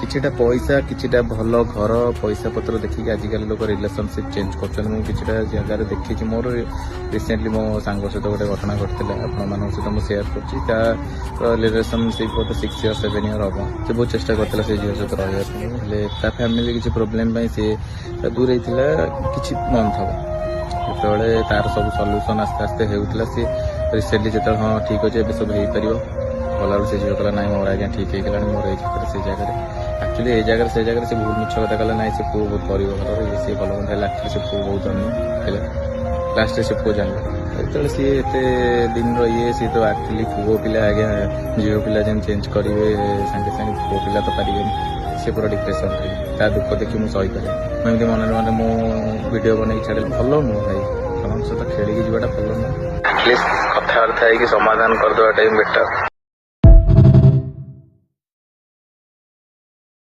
किछिटा पैसा किछिटा भल घर पैसा पत्र देखिक आजिकल लोक रिलेशनशिप चेंज कर किछिटा जगह देखी मोर रिसेंटली मो सांग सहित गोटे घटना घटता आपण सहित मुझे सेयार कर रिलेशनशिप गोटे 6 years 7 years हम से बहुत चेष्टा करता से झील सहित रहा फैमिली किसी प्रोब्लेम सी दूर होता कि मंथ हम जो तार सब सल्यूसन आस्ते आस्ते होता सी रिसेंटली जो हाँ ठीक अच्छे ए सब हो पार भल से झील कहला ना मोर आज्ञा ठीक होगा मोर से जगह एक्चुअली ये जगह से बहुत मिछ कथा कहला ना से पुओ बहुत गरीब घर सी भल मंद है एक्चुअली से पुओ बहुत धनी लास्ट से पुओ जान जो सी एत दिन ये सी तो एक्चुअली पुओ पिला आज्ञा झील पिला जेन चेंज करेंगे सागे सागे पुओ पिला तो पारे सी पूरा डिप्रेशन ता दुख देखी मुझे सही पारे मुझे मन मन मो वीडियो बन छाड़े भल नुह भाई सहित खेलिकी जावाटा भल नुह एटलिस्ट कथबार्ता है समाधान करदेटा बेटर।